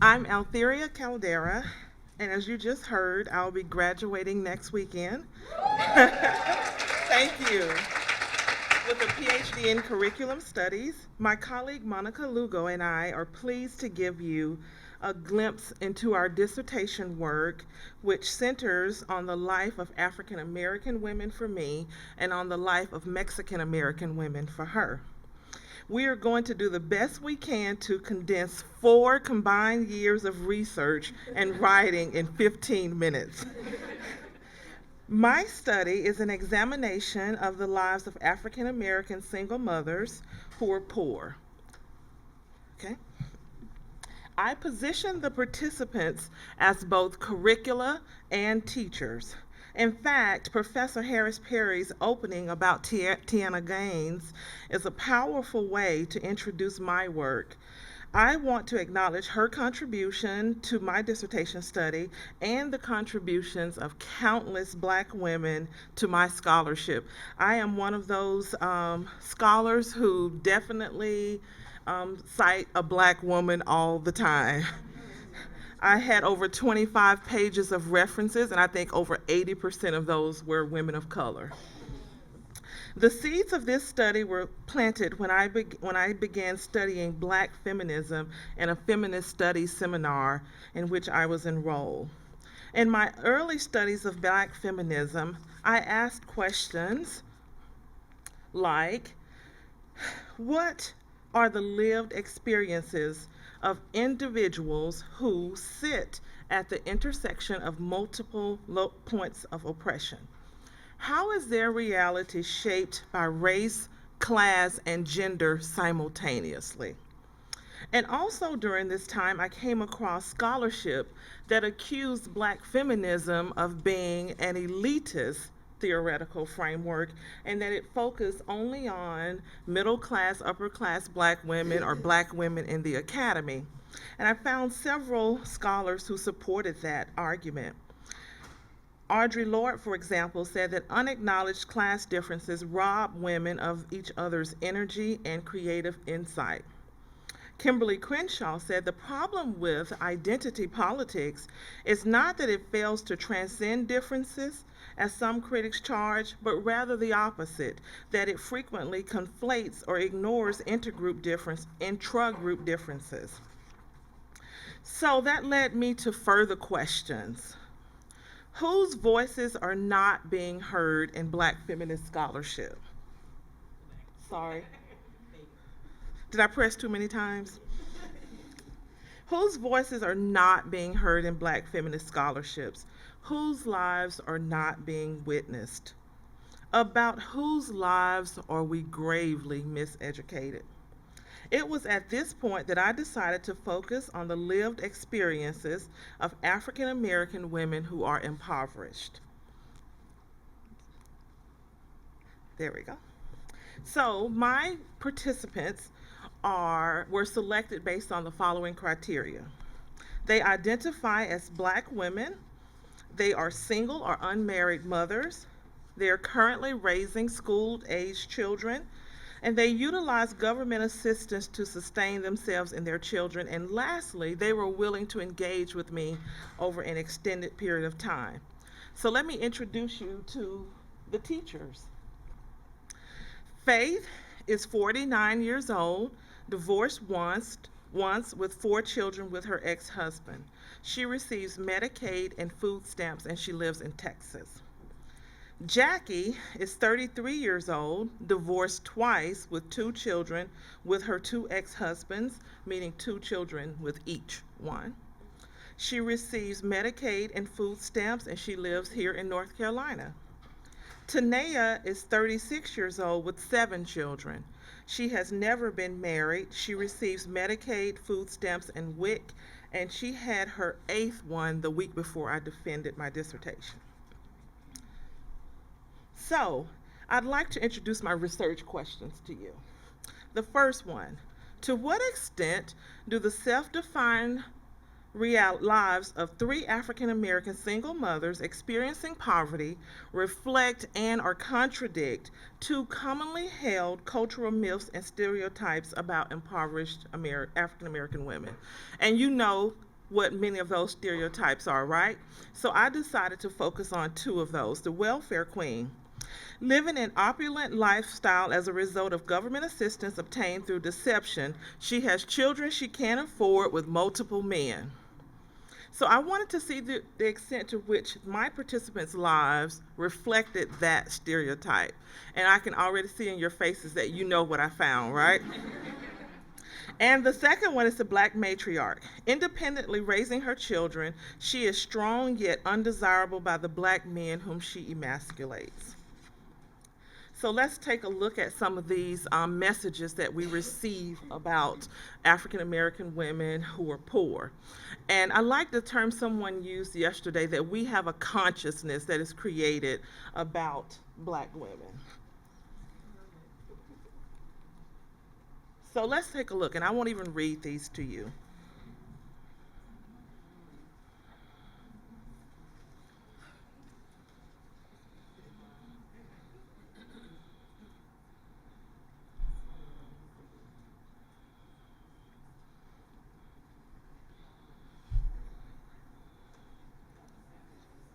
I'm Altheria Caldera, and as you just heard, I'll be graduating next weekend. Thank you. With a PhD in Curriculum Studies, my colleague Monica Lugo and I are pleased to give you a glimpse into our dissertation work, which centers on the life of African American women for me and on the life of Mexican American women for her. We are going to do the best we can to condense 4 combined years of research and writing in 15 minutes. My study is an examination of the lives of African American single mothers who are poor. Okay? I position the participants as both curricula and teachers. In fact, Professor Harris Perry's opening about Tiana Gaines is a powerful way to introduce my work. I want to acknowledge her contribution to my dissertation study and the contributions of countless Black women to my scholarship. I am one of those scholars who definitely cite a Black woman all the time. I had over 25 pages of references, and I think over 80% of those were women of color. The seeds of this study were planted when I began studying Black feminism in a feminist studies seminar in which I was enrolled. In my early studies of Black feminism, I asked questions like, what are the lived experiences of individuals who sit at the intersection of multiple points of oppression? How is their reality shaped by race, class, and gender simultaneously? And also during this time, I came across scholarship that accused Black feminism of being an elitist theoretical framework and that it focused only on middle class, upper class Black women or Black women in the academy. And I found several scholars who supported that argument. Audre Lorde, for example, said that unacknowledged class differences rob women of each other's energy and creative insight. Kimberly Crenshaw said the problem with identity politics is not that it fails to transcend differences, as some critics charge, but rather the opposite, that it frequently conflates or ignores intragroup differences. So that led me to further questions. Whose voices are not being heard in Black feminist scholarship? Sorry. Did I press too many times? Whose voices are not being heard in Black feminist scholarships? Whose lives are not being witnessed? About whose lives are we gravely miseducated? It was at this point that I decided to focus on the lived experiences of African American women who are impoverished. There we go. So my participants were selected based on the following criteria. They identify as Black women, they are single or unmarried mothers, they are currently raising school-aged children, and they utilize government assistance to sustain themselves and their children. And lastly, they were willing to engage with me over an extended period of time. So let me introduce you to the teachers. Faith is 49 years old, divorced once with 4 children with her ex-husband. She receives Medicaid and food stamps, and she lives in Texas. Jackie is 33 years old, divorced twice with 2 children with her 2 ex-husbands, meaning 2 children with each one. She receives Medicaid and food stamps, and she lives here in North Carolina. Tanea is 36 years old with 7 children. She has never been married. She receives Medicaid, food stamps, and WIC, and she had her 8th one the week before I defended my dissertation. So, I'd like to introduce my research questions to you. The first one, to what extent do the self-defined lives of 3 African American single mothers experiencing poverty reflect and/or contradict 2 commonly held cultural myths and stereotypes about impoverished African American women? And you know, what many of those stereotypes are, right? So I decided to focus on two of those. The welfare queen, living an opulent lifestyle as a result of government assistance obtained through deception. She has children she can't afford with multiple men. So I wanted to see the extent to which my participants' lives reflected that stereotype. And I can already see in your faces that you know what I found, right? And the second one is the black matriarch. Independently raising her children, she is strong yet undesirable by the black men whom she emasculates. So let's take a look at some of these messages that we receive about African American women who are poor. And I like the term someone used yesterday, that we have a consciousness that is created about black women. So let's take a look, and I won't even read these to you.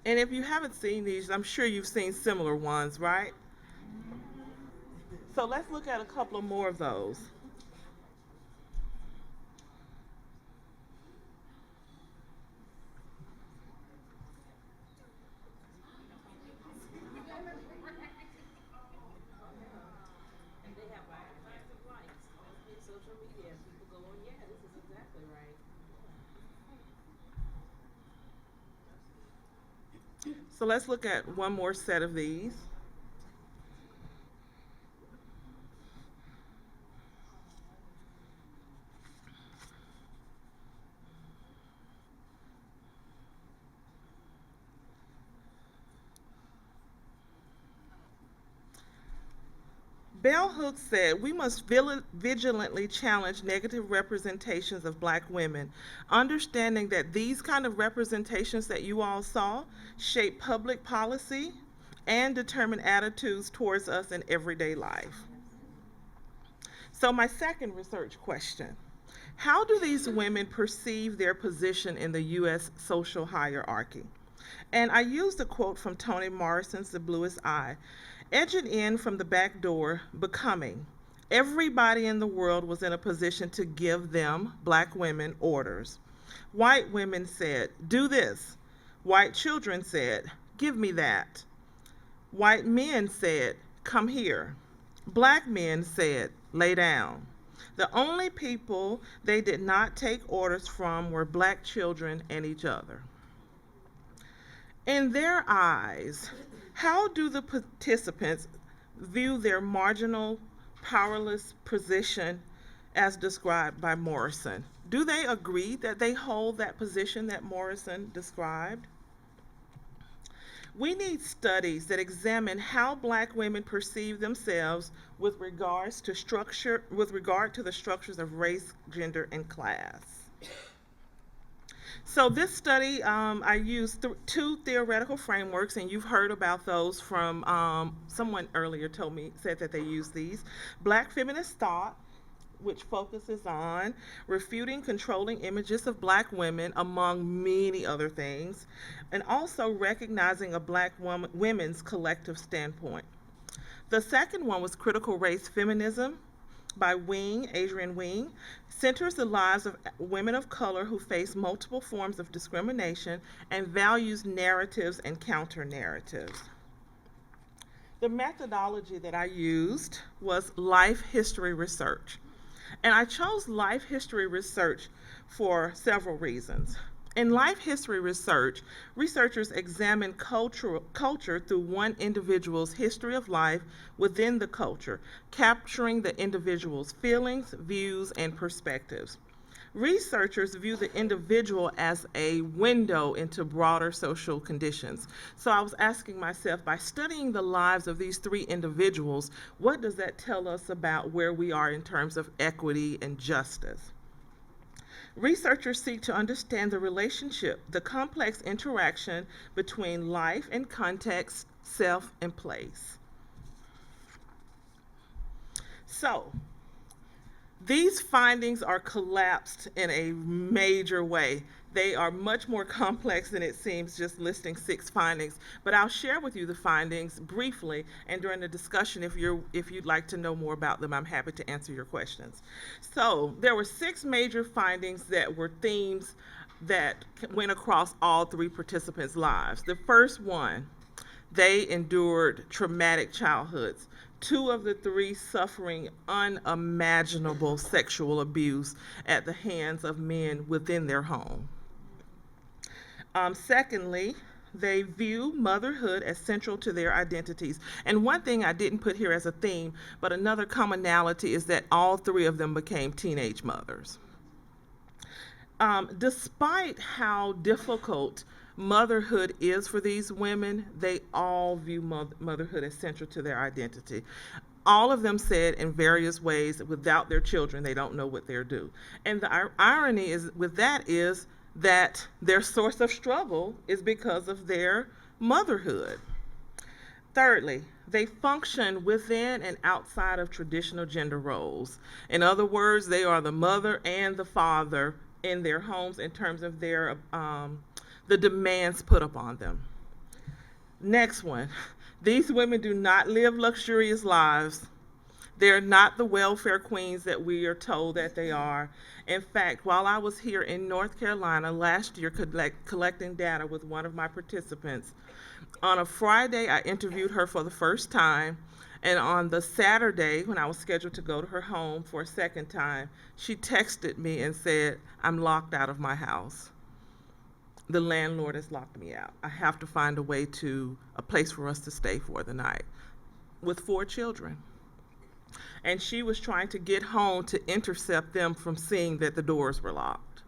And if you haven't seen these, I'm sure you've seen similar ones, right? So let's look at a couple of more of those. So let's look at one more set of these. Bell Hooks said, "We must vigilantly challenge negative representations of black women, understanding that these kind of representations that you all saw shape public policy and determine attitudes towards us in everyday life." So my second research question: how do these women perceive their position in the U.S. social hierarchy? And I used a quote from Toni Morrison's The Bluest Eye. "Edging in from the back door, becoming. Everybody in the world was in a position to give them, black women, orders. White women said, 'Do this.' White children said, 'Give me that.' White men said, 'Come here.' Black men said, 'Lay down.' The only people they did not take orders from were black children and each other." In their eyes, how do the participants view their marginal, powerless position as described by Morrison? Do they agree that they hold that position that Morrison described? We need studies that examine how black women perceive themselves with regard to the structures of race, gender, and class. So this study, I used two theoretical frameworks, and you've heard about those from someone earlier said that they use these. Black feminist thought, which focuses on refuting controlling images of black women, among many other things, and also recognizing a black women's collective standpoint. The second one was critical race feminism by Adrienne Wing, centers the lives of women of color who face multiple forms of discrimination and values narratives and counter-narratives. The methodology that I used was life history research. And I chose life history research for several reasons. In life history research, researchers examine culture through one individual's history of life within the culture, capturing the individual's feelings, views, and perspectives. Researchers view the individual as a window into broader social conditions. So I was asking myself, by studying the lives of these three individuals, what does that tell us about where we are in terms of equity and justice? Researchers seek to understand the relationship, the complex interaction between life and context, self and place. So, these findings are collapsed in a major way. They are much more complex than it seems, just listing 6 findings. But I'll share with you the findings briefly, and during the discussion, if you'd like to know more about them, I'm happy to answer your questions. So there were 6 major findings that were themes that went across all 3 participants' lives. The first one, they endured traumatic childhoods. 2 of the 3 suffering unimaginable sexual abuse at the hands of men within their home. Secondly, they view motherhood as central to their identities. And one thing I didn't put here as a theme, but another commonality is that all 3 of them became teenage mothers. Despite how difficult motherhood is for these women, they all view motherhood as central to their identity. All of them said in various ways that without their children, they don't know what they're due. And the irony is with that is that their source of struggle is because of their motherhood. Thirdly, they function within and outside of traditional gender roles. In other words, they are the mother and the father in their homes in terms of their the demands put upon them. Next one, these women do not live luxurious lives. They're not the welfare queens that we are told that they are. In fact, while I was here in North Carolina last year collecting data with one of my participants, on a Friday I interviewed her for the first time, and on the Saturday when I was scheduled to go to her home for a second time, she texted me and said, "I'm locked out of my house. The landlord has locked me out. I have to find a place for us to stay for the night," with 4 children. And she was trying to get home to intercept them from seeing that the doors were locked.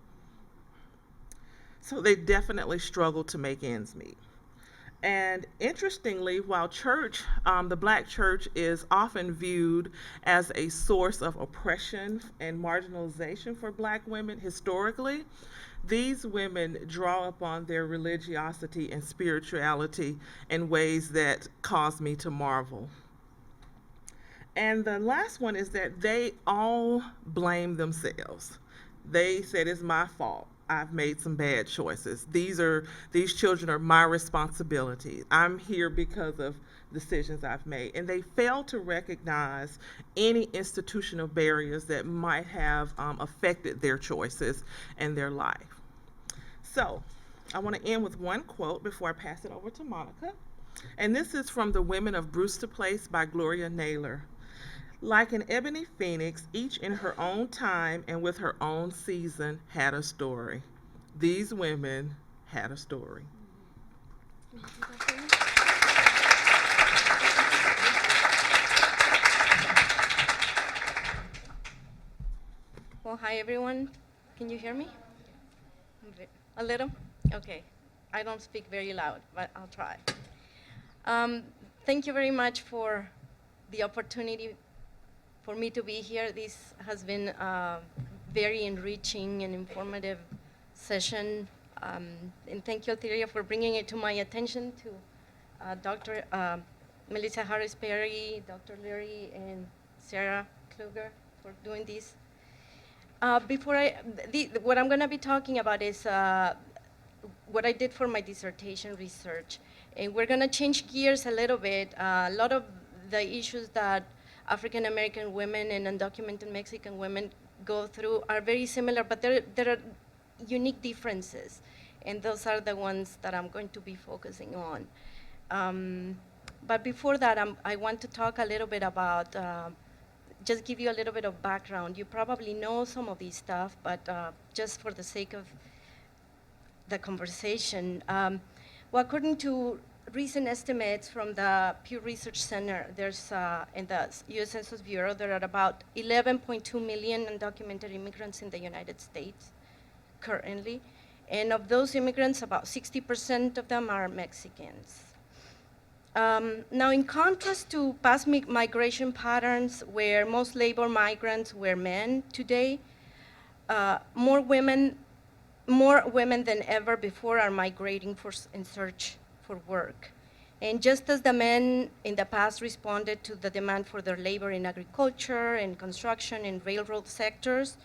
So they definitely struggled to make ends meet. And interestingly, while the Black church is often viewed as a source of oppression and marginalization for Black women historically, these women draw upon their religiosity and spirituality in ways that cause me to marvel. And the last one is that they all blame themselves. They said, "It's my fault. I've made some bad choices. These children are my responsibility. I'm here because of decisions I've made." And they fail to recognize any institutional barriers that might have affected their choices and their life. So I want to end with one quote before I pass it over to Monica. And this is from The Women of Brewster Place by Gloria Naylor. "Like an ebony phoenix, each in her own time and with her own season had a story. These women had a story." Well, hi everyone. Can you hear me? A little? Okay. I don't speak very loud, but I'll try. Thank you very much for the opportunity for me to be here. This has been a very enriching and informative session. And thank you, Altheria, for bringing it to my attention, to Dr. Melissa Harris-Perry, Dr. Leary, and Sarah Kluger for doing this. What I'm going to be talking about is what I did for my dissertation research. And we're going to change gears a little bit. A lot of the issues that African American women and undocumented Mexican women go through are very similar, but there are unique differences. And those are the ones that I'm going to be focusing on. But before that, I want to talk a little bit about, just give you a little bit of background. You probably know some of this stuff, but just for the sake of the conversation. Well, according to recent estimates from the Pew Research Center, there's in the U.S. Census Bureau, there are about 11.2 million undocumented immigrants in the United States currently. And of those immigrants, about 60% of them are Mexicans. Now, in contrast to past migration patterns where most labor migrants were men today, more women than ever before are migrating in search for work. And just as the men in the past responded to the demand for their labor in agriculture and construction and railroad sectors,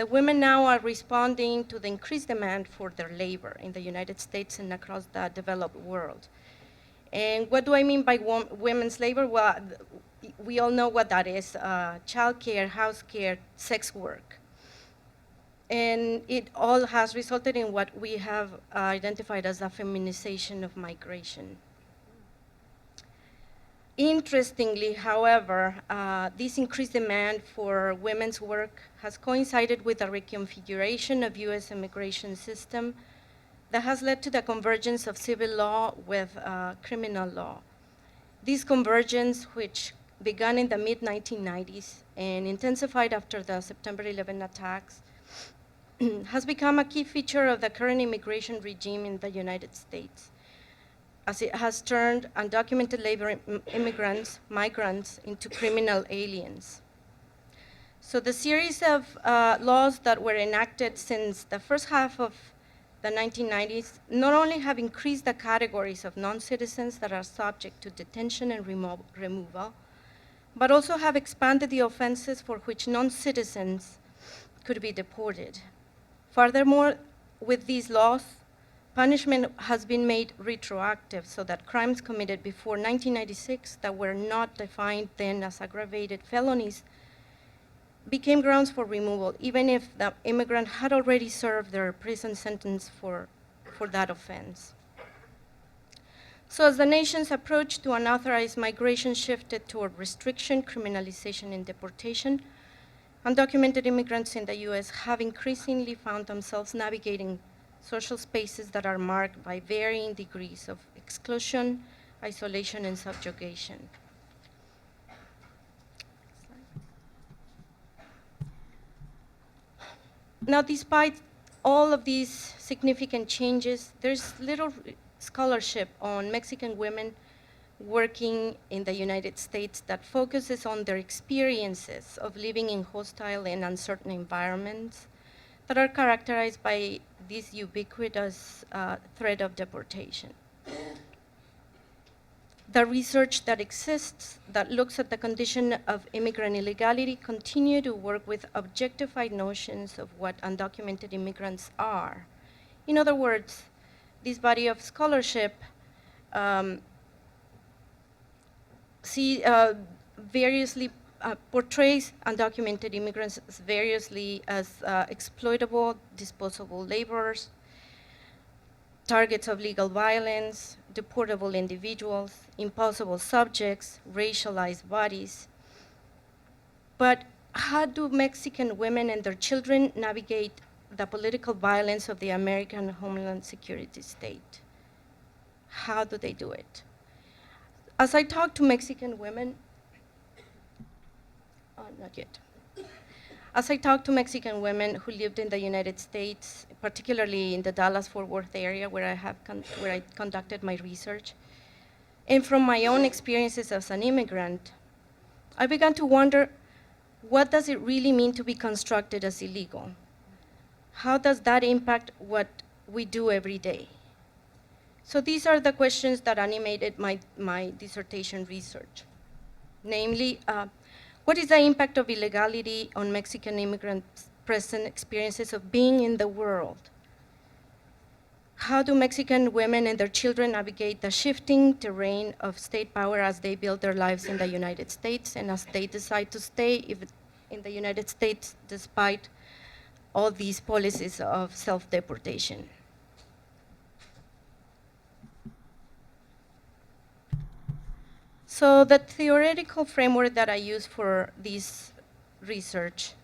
The women now are responding to the increased demand for their labor in the United States and across the developed world. And what do I mean by women's labor? Well, we all know what that is: childcare, house care, sex work. And it all has resulted in what we have identified as a feminization of migration. Interestingly, however, this increased demand for women's work has coincided with a reconfiguration of US immigration system that has led to the convergence of civil law with criminal law. This convergence, which began in the mid-1990s and intensified after the September 11 attacks, has become a key feature of the current immigration regime in the United States, as it has turned undocumented labor immigrants, migrants, into criminal aliens. So the series of laws that were enacted since the first half of the 1990s not only have increased the categories of non-citizens that are subject to detention and removal, but also have expanded the offenses for which non-citizens could be deported. Furthermore, with these laws, punishment has been made retroactive so that crimes committed before 1996 that were not defined then as aggravated felonies became grounds for removal, even if the immigrant had already served their prison sentence for that offense. So as the nation's approach to unauthorized migration shifted toward restriction, criminalization, and deportation, undocumented immigrants in the US have increasingly found themselves navigating social spaces that are marked by varying degrees of exclusion, isolation, and subjugation. Now, despite all of these significant changes, there's little scholarship on Mexican women working in the United States that focuses on their experiences of living in hostile and uncertain environments that are characterized by this ubiquitous threat of deportation. The research that exists that looks at the condition of immigrant illegality continue to work with objectified notions of what undocumented immigrants are. In other words, this body of scholarship variously portrays undocumented immigrants as variously as exploitable, disposable laborers, targets of legal violence, deportable individuals, impossible subjects, racialized bodies. But how do Mexican women and their children navigate the political violence of the American Homeland Security state? How do they do it? As I talk to Mexican women, not yet. As I talk to Mexican women who lived in the United States, particularly in the Dallas-Fort Worth area where I conducted my research, and from my own experiences as an immigrant, I began to wonder, what does it really mean to be constructed as illegal? How does that impact what we do every day? So these are the questions that animated my dissertation research. Namely, what is the impact of illegality on Mexican immigrants' present experiences of being in the world? How do Mexican women and their children navigate the shifting terrain of state power as they build their lives in the United States and as they decide to stay in the United States despite all these policies of self-deportation? So the theoretical framework that I use for this research,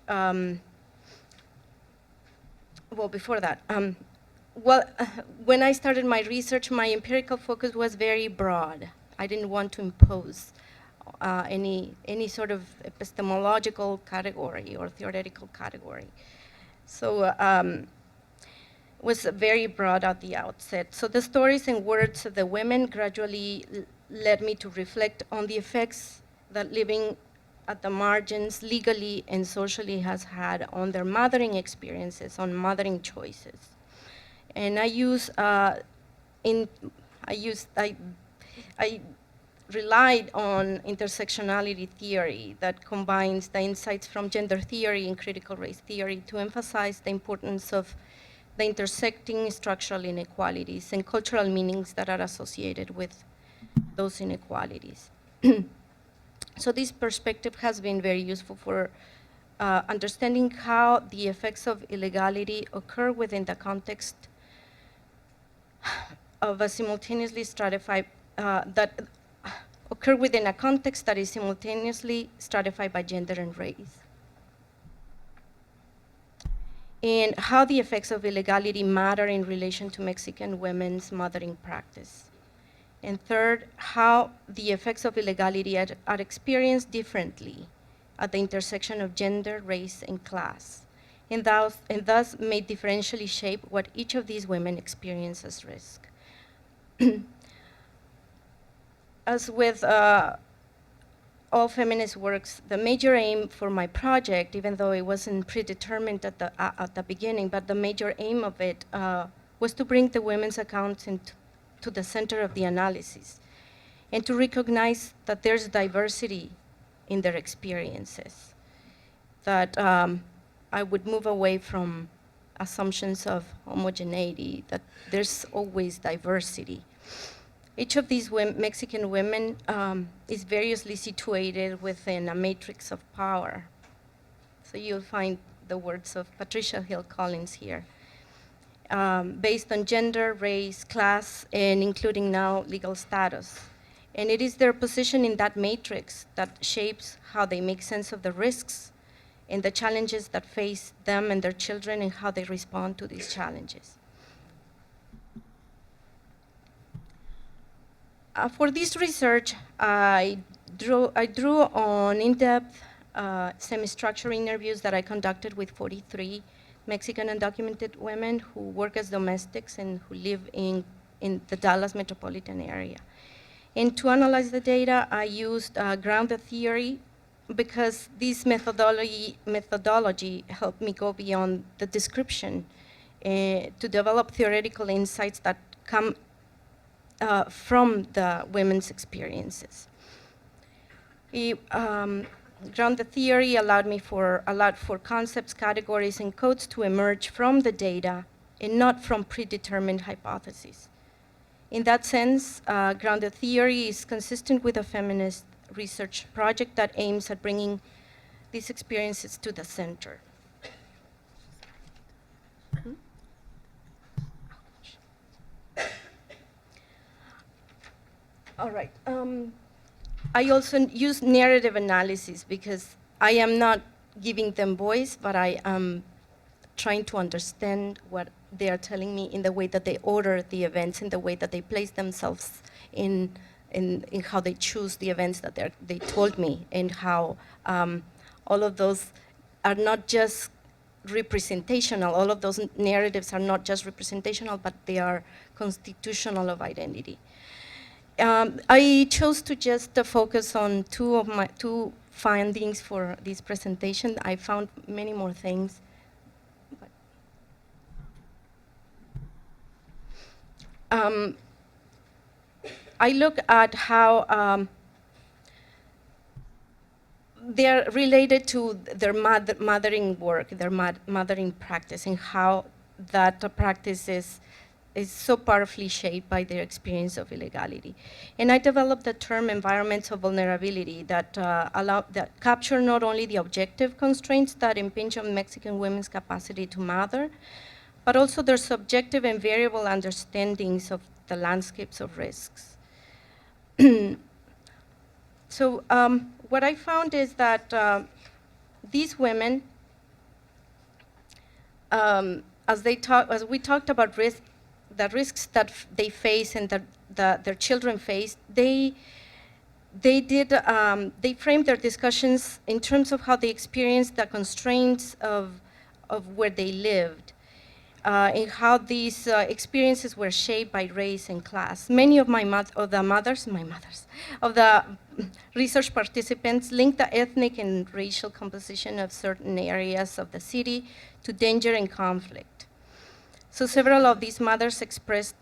before that, when I started my research, my empirical focus was very broad. I didn't want to impose any sort of epistemological category or theoretical category. So it was very broad at the outset. So the stories and words of the women gradually led me to reflect on the effects that living at the margins legally and socially has had on their mothering experiences, on mothering choices. And I relied on intersectionality theory that combines the insights from gender theory and critical race theory to emphasize the importance of the intersecting structural inequalities and cultural meanings that are associated with those inequalities. So this perspective has been very useful for understanding how the effects of illegality occur within the context of a simultaneously stratified, that occur within a context that is simultaneously stratified by gender and race. And how the effects of illegality matter in relation to Mexican women's mothering practice. And third, how the effects of illegality are experienced differently at the intersection of gender, race, and class, and thus may differentially shape what each of these women experience as risk. As with all feminist works, the major aim for my project, even though it wasn't predetermined at the beginning, but the major aim of it was to bring the women's accounts to the center of the analysis and to recognize that there's diversity in their experiences, that I would move away from assumptions of homogeneity, that there's always diversity. Each of these Mexican women is variously situated within a matrix of power. So you'll find the words of Patricia Hill Collins here, based on gender, race, class, and including now legal status. And it is their position in that matrix that shapes how they make sense of the risks and the challenges that face them and their children and how they respond to these challenges. For this research, I drew on in-depth semi-structured interviews that I conducted with 43 Mexican undocumented women who work as domestics and who live in the Dallas metropolitan area. And to analyze the data, I used grounded theory because this methodology helped me go beyond the description to develop theoretical insights that come from the women's experiences. Grounded theory allowed for concepts, categories, and codes to emerge from the data and not from predetermined hypotheses. In that sense, grounded theory is consistent with a feminist research project that aims at bringing these experiences to the center. All right. I also use narrative analysis because I am not giving them voice, but I am trying to understand what they are telling me in the way that they order the events, in the way that they place themselves in how they choose the events that they told me, and how all of those are not just representational. All of those narratives are not just representational, but they are constitutional of identity. I chose to just focus on two findings for this presentation. I found many more things. I look at how they're related to their mothering work, their mothering practice, and how that practice is so powerfully shaped by their experience of illegality. And I developed the term environmental vulnerability that capture not only the objective constraints that impinge on Mexican women's capacity to mother, but also their subjective and variable understandings of the landscapes of risks. So what I found is that these women, as we talked about risk, the risks that they face and that their children face, they framed their discussions in terms of how they experienced the constraints of where they lived, and how these experiences were shaped by race and class. Many of the research participants linked the ethnic and racial composition of certain areas of the city to danger and conflict. So several of these mothers expressed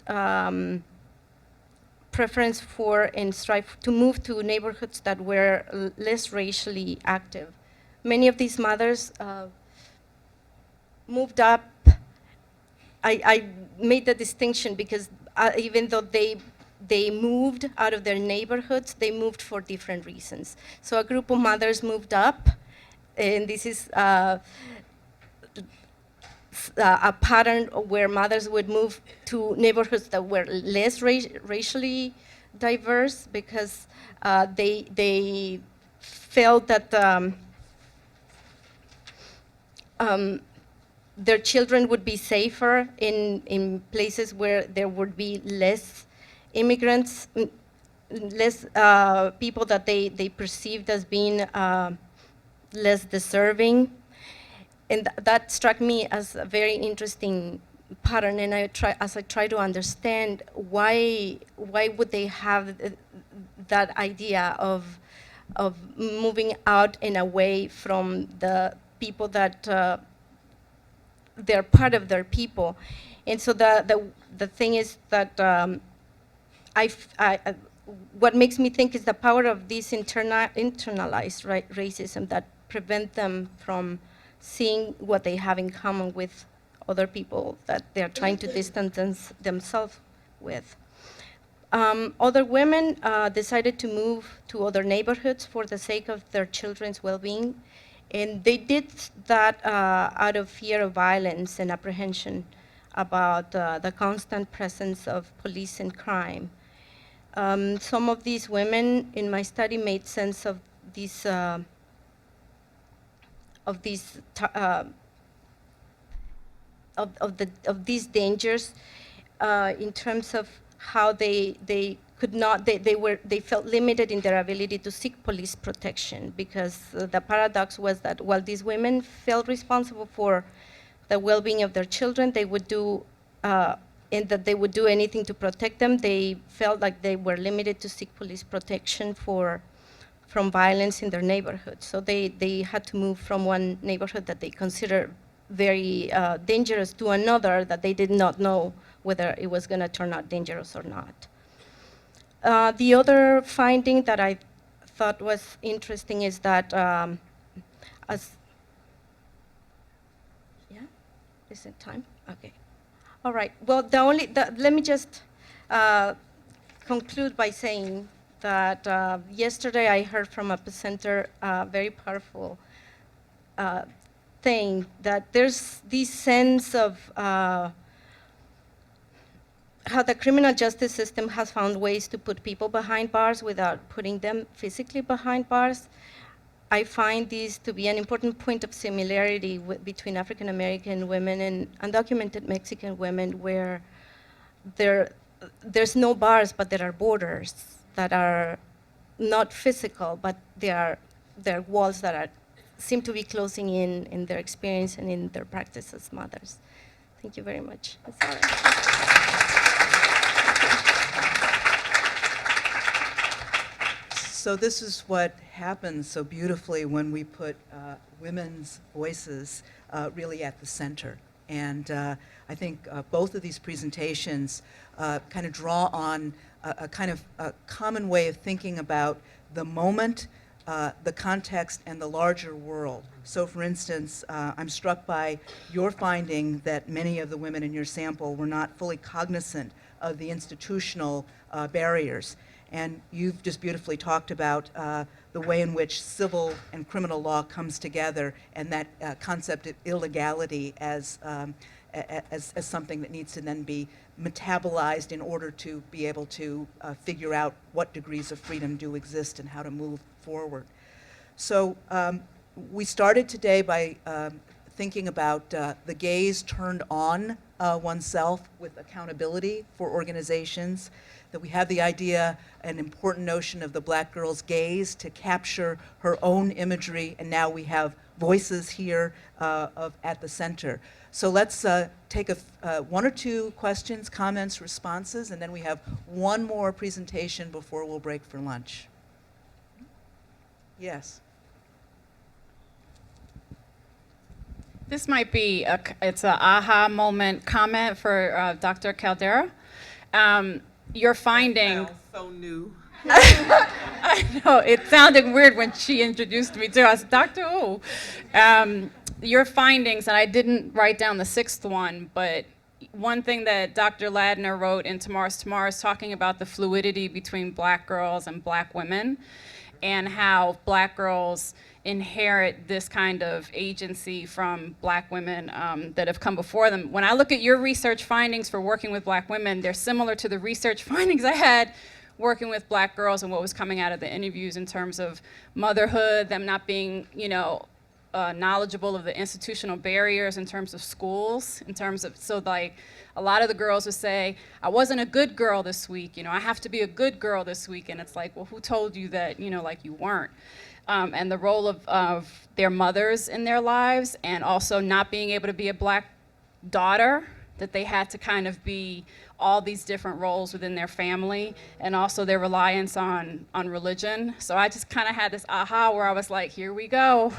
preference for and strive to move to neighborhoods that were less racially active. Many of these mothers moved up. I made the distinction because even though they moved out of their neighborhoods, they moved for different reasons. So a group of mothers moved up, and this is a pattern where mothers would move to neighborhoods that were less racially diverse because they felt that their children would be safer in places where there would be less immigrants, less people that they perceived as being less deserving. And that struck me as a very interesting pattern, and as I try to understand why would they have that idea of moving out and away from the people that they're part of their people. And so the thing is that what makes me think is the power of this internalized racism that prevent them from seeing what they have in common with other people that they're trying to distance themselves with. Other women decided to move to other neighborhoods for the sake of their children's well-being. And they did that out of fear of violence and apprehension about the constant presence of police and crime. Some of these women in my study made sense of these dangers in terms of how they could not, they felt limited in their ability to seek police protection, because the paradox was that while these women felt responsible for the well-being of their children, they would do, and that they would do anything to protect them, they felt like they were limited to seek police protection from violence in their neighborhood. So they had to move from one neighborhood that they considered very dangerous to another that they did not know whether it was gonna turn out dangerous or not. The other finding that I thought was interesting is that is it time? Okay. All right. Well, let me just conclude by saying that yesterday I heard from a presenter a very powerful thing, that there's this sense of how the criminal justice system has found ways to put people behind bars without putting them physically behind bars. I find this to be an important point of similarity between African American women and undocumented Mexican women, where there's no bars, but there are borders that are not physical, but they're walls that seem to be closing in their experience and in their practice as mothers. Thank you very much. That's all right. So this is what happens so beautifully when we put women's voices really at the center. And I think both of these presentations kind of draw on a kind of a common way of thinking about the moment, the context, and the larger world. So for instance, I'm struck by your finding that many of the women in your sample were not fully cognizant of the institutional barriers. And you've just beautifully talked about the way in which civil and criminal law comes together, and that concept of illegality as something that needs to then be metabolized in order to be able to figure out what degrees of freedom do exist and how to move forward. So we started today by thinking about the gaze turned on oneself with accountability for organizations, that we have the idea, an important notion of the black girl's gaze to capture her own imagery, and now we have voices here at the center. So let's take one or two questions, comments, responses, and then we have one more presentation before we'll break for lunch. Yes. This might be it's an aha moment comment for Dr. Caldera. your finding. Sounds so new. I know, it sounded weird when she introduced me too. I was Dr. Who. Your findings, and I didn't write down the sixth one, but one thing that Dr. Ladner wrote in Tomorrow's Tomorrow is talking about the fluidity between black girls and black women, and how black girls inherit this kind of agency from black women that have come before them. When I look at your research findings for working with black women, they're similar to the research findings I had working with black girls and what was coming out of the interviews in terms of motherhood, them not being, knowledgeable of the institutional barriers in terms of schools, in terms of, so like, a lot of the girls would say, I wasn't a good girl this week, I have to be a good girl this week, and it's like, well, who told you that, like you weren't? And the role of their mothers in their lives, and also not being able to be a black daughter, that they had to kind of be all these different roles within their family, and also their reliance on religion. So I just kind of had this aha where I was like, here we go.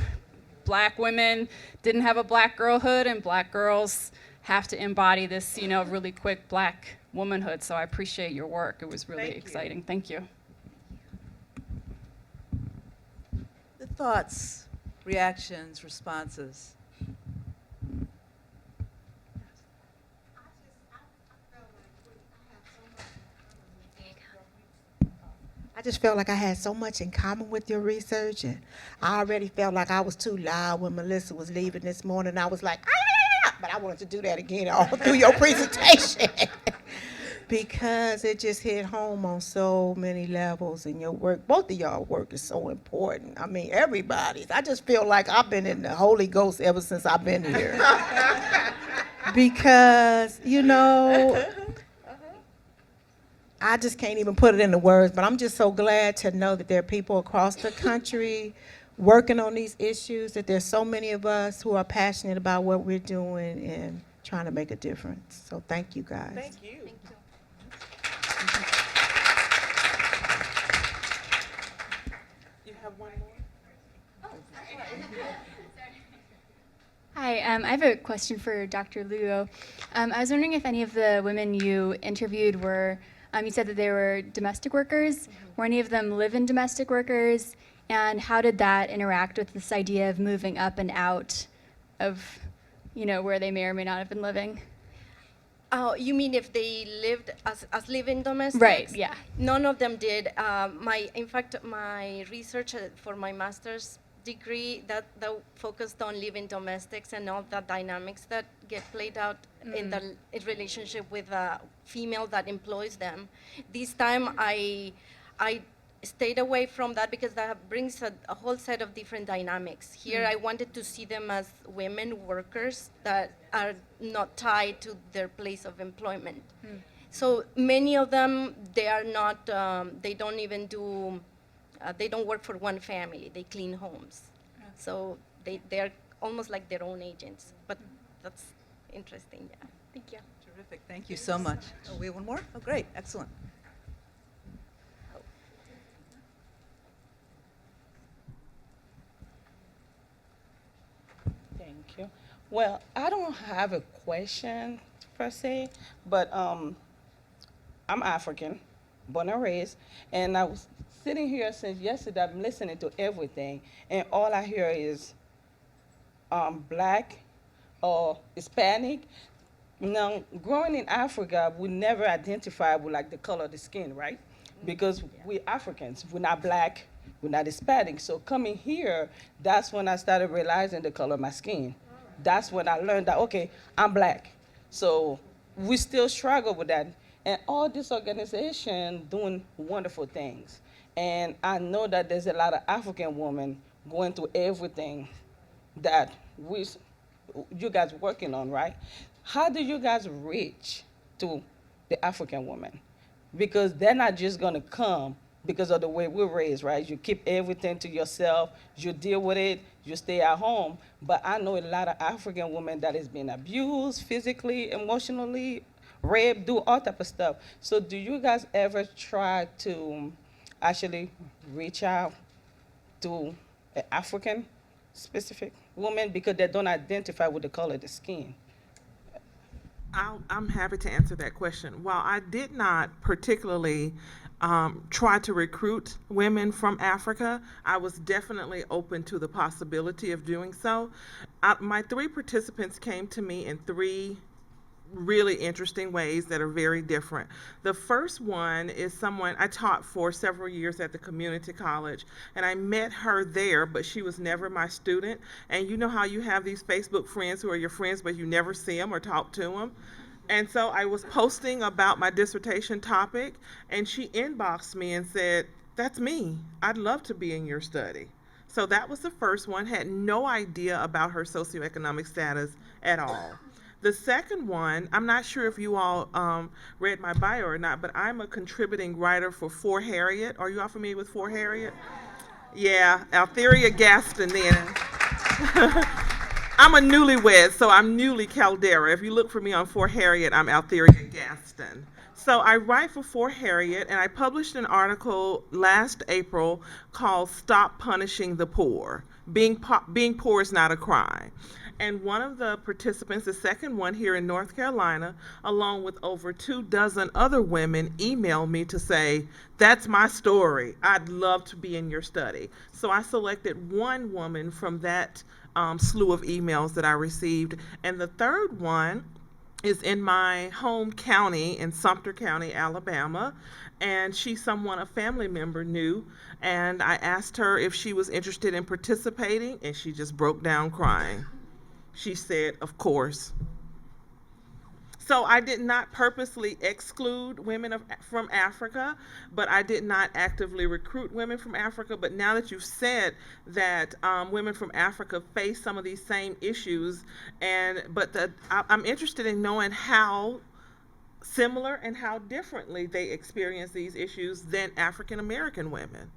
Black women didn't have a black girlhood, and black girls have to embody this, really quick black womanhood. So I appreciate your work. It was really exciting. Thank you. The thoughts, reactions, responses. I just felt like I had so much in common with your research, and I already felt like I was too loud when Melissa was leaving this morning. I was like, ah, but I wanted to do that again all through your presentation because it just hit home on so many levels, and your work, both of y'all work is so important. I mean, everybody's. I just feel like I've been in the Holy Ghost ever since I've been here. Because, I just can't even put it into words, but I'm just so glad to know that there are people across the country working on these issues, that there's so many of us who are passionate about what we're doing and trying to make a difference. So thank you, guys. Thank you. Thank you. You have one more? Hi, I have a question for Dr. Lugo. I was wondering if any of the women you interviewed were, you said that they were domestic workers. Mm-hmm. Were any of them live-in domestic workers? And how did that interact with this idea of moving up and out of, where they may or may not have been living? Oh, you mean if they lived as living domestics? Right, yeah. None of them did. In fact, my research for my master's degree that focused on living domestics and all the dynamics that get played out in the relationship with a female that employs them. This time I stayed away from that because that brings a whole set of different dynamics. Here I wanted to see them as women workers that are not tied to their place of employment. So many of them, they are not, they don't even do, they don't work for one family, they clean homes. So they're almost like their own agents, but that's interesting, yeah. Thank you. Terrific. Thank you so much. Oh, we have one more? Oh, great. Excellent. Thank you. Well, I don't have a question per se, but I'm African, born and raised, and I was sitting here since yesterday. I'm listening to everything, and all I hear is black or Hispanic. Now, growing in Africa, we never identify with like the color of the skin, right? Because we're Africans, we're not black, we're not Hispanic. So coming here, that's when I started realizing the color of my skin. That's when I learned that, okay, I'm black. So we still struggle with that. And all this organization doing wonderful things. And I know that there's a lot of African women going through everything that you guys working on, right? How do you guys reach to the African woman? Because they're not just gonna come because of the way we're raised, right? You keep everything to yourself, you deal with it, you stay at home. But I know a lot of African women that is being abused physically, emotionally, raped, do all type of stuff. So do you guys ever try to actually reach out to an African specific woman because they don't identify with the color of the skin? I'm happy to answer that question. While I did not particularly try to recruit women from Africa, I was definitely open to the possibility of doing so. My three participants came to me in three really interesting ways that are very different. The first one is someone I taught for several years at the community college, and I met her there, but she was never my student. And you know how you have these Facebook friends who are your friends, but you never see them or talk to them? And so I was posting about my dissertation topic, and she inboxed me and said, "That's me. I'd love to be in your study." So that was the first one, had no idea about her socioeconomic status at all. The second one, I'm not sure if you all read my bio or not, but I'm a contributing writer for For Harriet. Are you all familiar with For Harriet? Yeah, Altheria Gaston then. I'm a newlywed, so I'm newly Caldera. If you look for me on For Harriet, I'm Altheria Gaston. So I write for For Harriet, and I published an article last April called "Stop Punishing the Poor. Being poor is not a crime." And one of the participants, the second one here in North Carolina, along with over 24 other women, emailed me to say, "That's my story. I'd love to be in your study." So I selected one woman from that slew of emails that I received. And the third one is in my home county in Sumter County, Alabama. And she's someone a family member knew. And I asked her if she was interested in participating, and she just broke down crying. She said, "Of course." So I did not purposely exclude women from Africa, but I did not actively recruit women from Africa. But now that you've said that women from Africa face some of these same issues, I'm interested in knowing how similar and how differently they experience these issues than African American women.